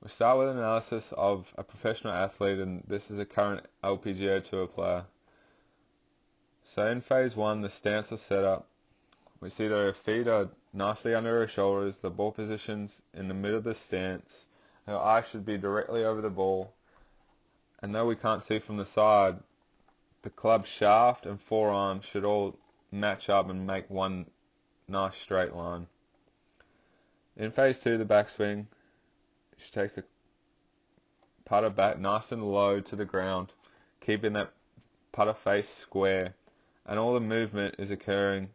We'll start with an analysis of a professional athlete, and this is a current LPGA Tour player. So in phase one, the stance is set up. We see that her feet are nicely under her shoulders, the ball position's in the middle of the stance, her eye should be directly over the ball, and though we can't see from the side, the club shaft and forearm should all match up and make one nice straight line. In phase two, the backswing, she takes the putter back nice and low to the ground, keeping that putter face square, and all the movement is occurring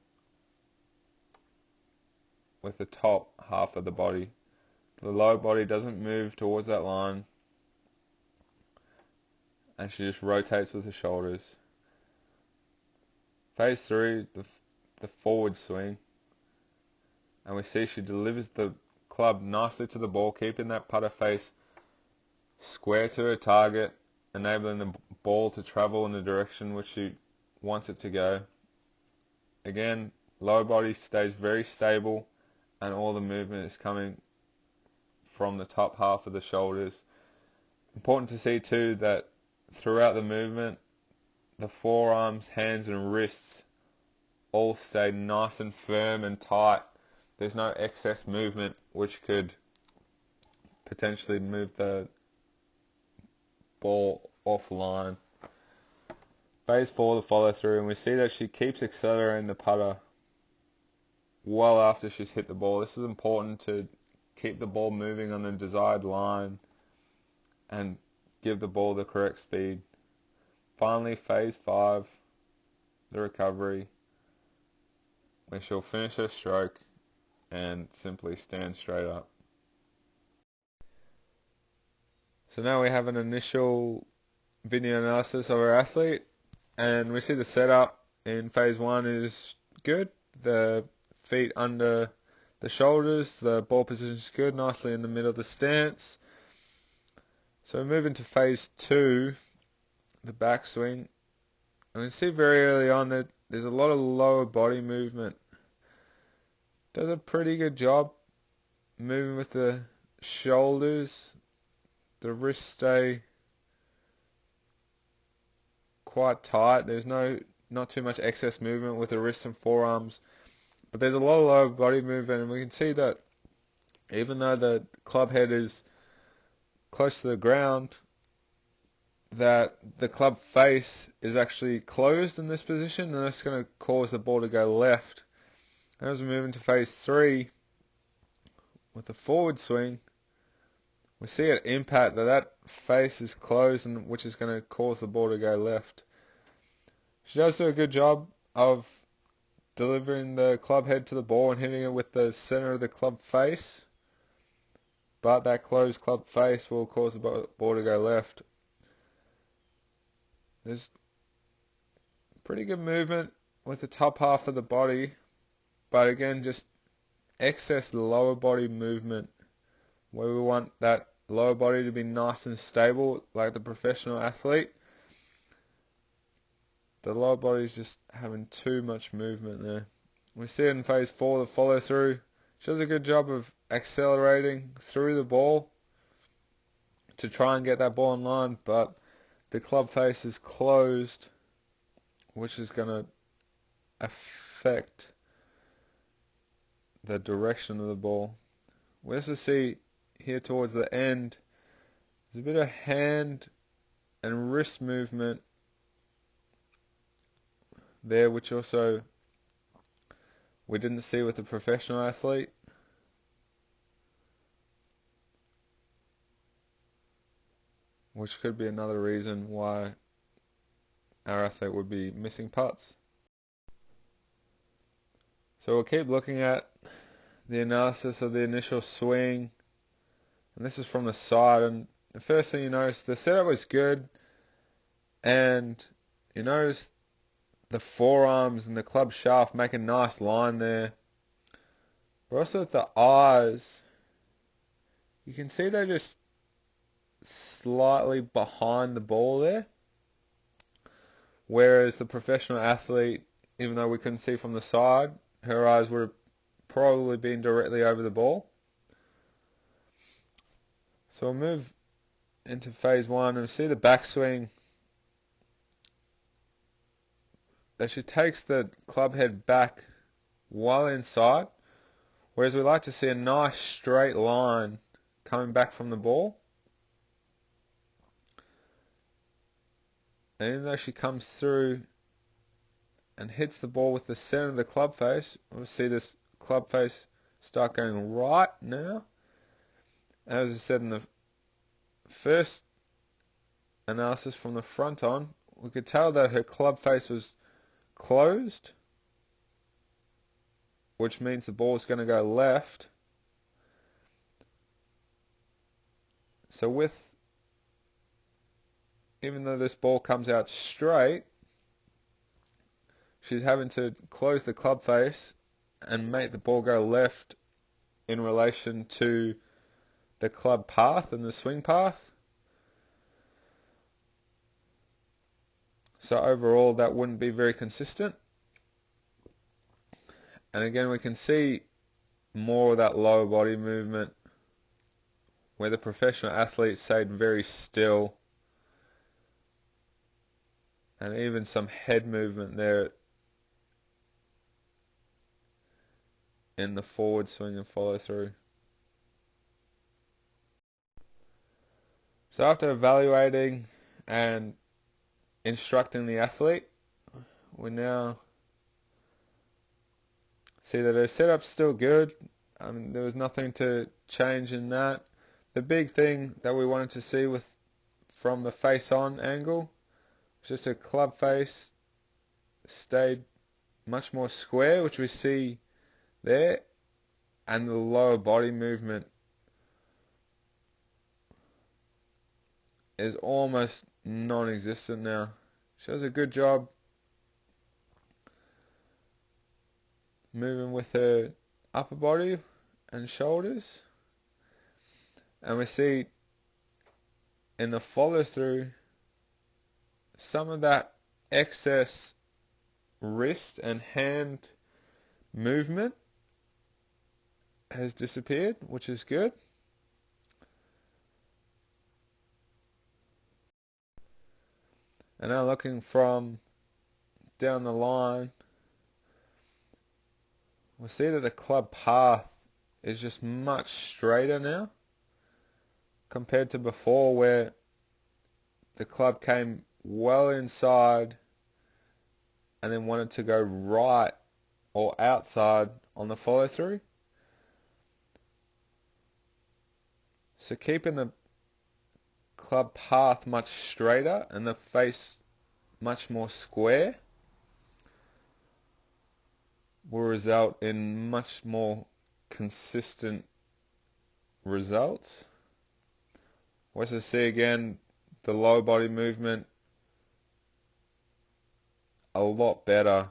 with the top half of the body. The lower body doesn't move towards that line, and she just rotates with the shoulders. Phase three, the forward swing, and we see she delivers the club nicely to the ball, keeping that putter face square to her target, enabling the ball to travel in the direction which she wants it to go. Again, lower body stays very stable, and all the movement is coming from the top half of the shoulders. Important to see too that throughout the movement, the forearms, hands and wrists all stay nice and firm and tight. There's no excess movement which could potentially move the ball offline. Phase four, the follow through, and we see that she keeps accelerating the putter well after she's hit the ball. This is important to keep the ball moving on the desired line and give the ball the correct speed. Finally, phase five, the recovery, where she'll finish her stroke and simply stand straight up. So now we have an initial video analysis of our athlete, and we see the setup in phase one is good. The feet under the shoulders, the ball position is good, nicely in the middle of the stance. So we move into phase two, the backswing, and we see very early on that there's a lot of lower body movement. Does a pretty good job moving with the shoulders. The wrists stay quite tight. There's not too much excess movement with the wrists and forearms, but there's a lot of lower body movement, and we can see that even though the club head is close to the ground, that the club face is actually closed in this position, and that's going to cause the ball to go left. And as we move into phase three with the forward swing, we see at impact that face is closed, and which is going to cause the ball to go left. She does do a good job of delivering the club head to the ball and hitting it with the center of the club face, but that closed club face will cause the ball to go left. There's pretty good movement with the top half of the body, but again, just excess lower body movement, where we want that lower body to be nice and stable like the professional athlete. The lower body is just having too much movement there. We see it in phase four, the follow through. She does a good job of accelerating through the ball to try and get that ball in line, but the club face is closed, which is going to affect the direction of the ball. We also see here towards the end, there's a bit of hand and wrist movement there, which also we didn't see with the professional athlete. Which could be another reason why our athlete would be missing putts. So we'll keep looking at the analysis of the initial swing, and this is from the side, and the first thing you notice, the setup was good, and you notice the forearms and the club shaft make a nice line there. But also with the eyes, you can see they're just slightly behind the ball there, whereas the professional athlete, even though we couldn't see from the side, her eyes would have probably been directly over the ball. So we'll move into phase one and see the backswing that she takes the club head back while inside, whereas we like to see a nice straight line coming back from the ball. And even though she comes through and hits the ball with the center of the club face, we'll see this club face start going right now. As I said in the first analysis from the front on, we could tell that her club face was closed, which means the ball is going to go left. So even though this ball comes out straight, she's having to close the club face and make the ball go left in relation to the club path and the swing path. So overall that wouldn't be very consistent. And again, we can see more of that lower body movement where the professional athlete stayed very still, and even some head movement there in the forward swing and follow through. So after evaluating and instructing the athlete, we now see that her setup's still good. There was nothing to change in that. The big thing that we wanted to see from the face-on angle was just her club face stayed much more square, which we see there, and the lower body movement is almost non-existent now. She does a good job moving with her upper body and shoulders, and we see in the follow through some of that excess wrist and hand movement has disappeared, which is good. And now looking from down the line, we'll see that the club path is just much straighter now compared to before, where the club came well inside and then wanted to go right or outside on the follow through. So keeping the club path much straighter and the face much more square will result in much more consistent results. Once I see again the lower body movement a lot better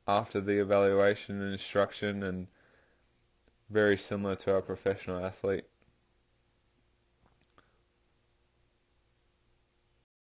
after the evaluation and instruction, and very similar to our professional athlete.